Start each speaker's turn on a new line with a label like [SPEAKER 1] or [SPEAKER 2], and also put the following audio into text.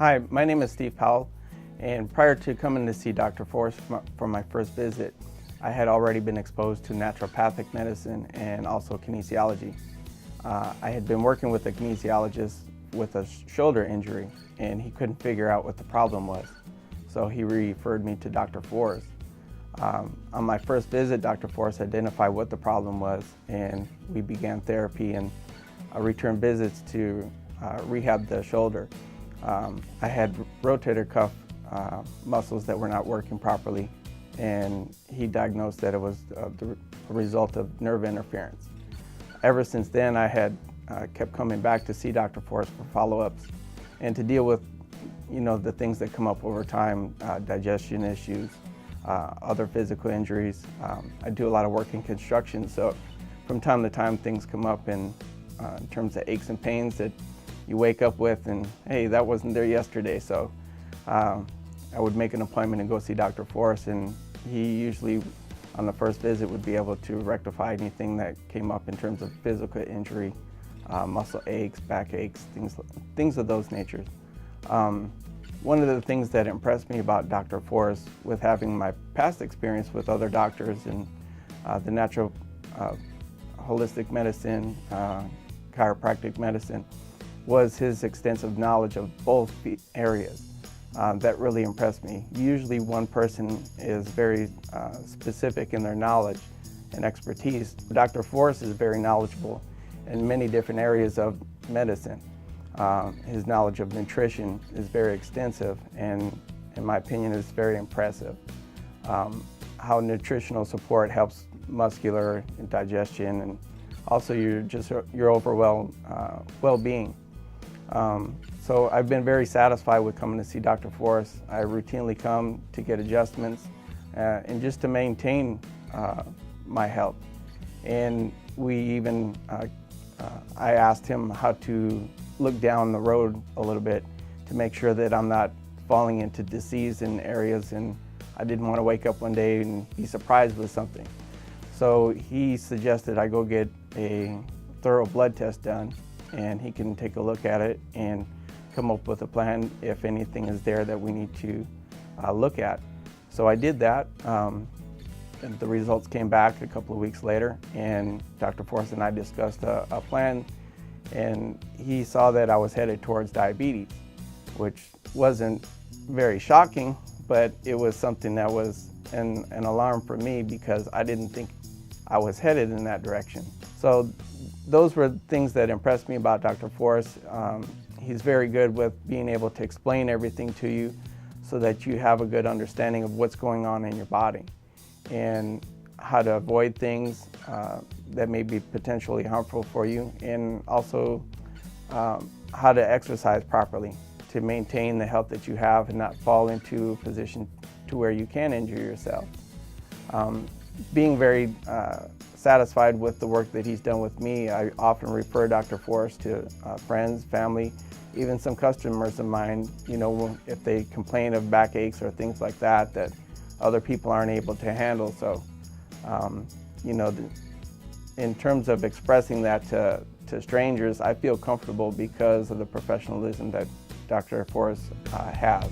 [SPEAKER 1] Hi, my name is Steve Powell, and prior to coming to see Dr. Forrest for my first visit, I had already been exposed to naturopathic medicine and also kinesiology. I had been working with a kinesiologist with a shoulder injury, and he couldn't figure out what the problem was. So he referred me to Dr. Forrest. On my first visit, Dr. Forrest identified what the problem was, and we began therapy and return visits to rehab the shoulder. I had rotator cuff muscles that were not working properly, and he diagnosed that it was the result of nerve interference. Ever since then, I had kept coming back to see Dr. Forrest for follow-ups and to deal with, the things that come up over time, digestion issues, other physical injuries. I do a lot of work in construction, so from time to time things come up in terms of aches and pains that you wake up with, and hey, that wasn't there yesterday. So I would make an appointment and go see Dr. Forrest, and he usually on the first visit would be able to rectify anything that came up in terms of physical injury, muscle aches, back aches, things of those natures. One of the things that impressed me about Dr. Forrest, with having my past experience with other doctors in the natural holistic medicine, chiropractic medicine, was his extensive knowledge of both areas. That really impressed me. Usually one person is very specific in their knowledge and expertise. Dr. Forrest is very knowledgeable in many different areas of medicine. His knowledge of nutrition is very extensive, and in my opinion is very impressive. How nutritional support helps muscular and digestion, and also your overall well-being. So I've been very satisfied with coming to see Dr. Forrest. I routinely come to get adjustments and just to maintain my health. And we even, I asked him how to look down the road a little bit to make sure that I'm not falling into disease in areas, and I didn't want to wake up one day and be surprised with something. So he suggested I go get a thorough blood test done, and he can take a look at it and come up with a plan if anything is there that we need to look at. So I did that, and the results came back a couple of weeks later, and Dr. Forrest and I discussed a plan, and he saw that I was headed towards diabetes, which wasn't very shocking, but it was something that was an alarm for me because I didn't think I was headed in that direction. So those were things that impressed me about Dr. Forrest. He's very good with being able to explain everything to you so that you have a good understanding of what's going on in your body and how to avoid things that may be potentially harmful for you, and also how to exercise properly to maintain the health that you have and not fall into a position to where you can injure yourself. Being very satisfied with the work that he's done with me, I often refer Dr. Forrest to friends, family, even some customers of mine, if they complain of backaches or things like that, that other people aren't able to handle. So, in terms of expressing that to strangers, I feel comfortable because of the professionalism that Dr. Forrest has.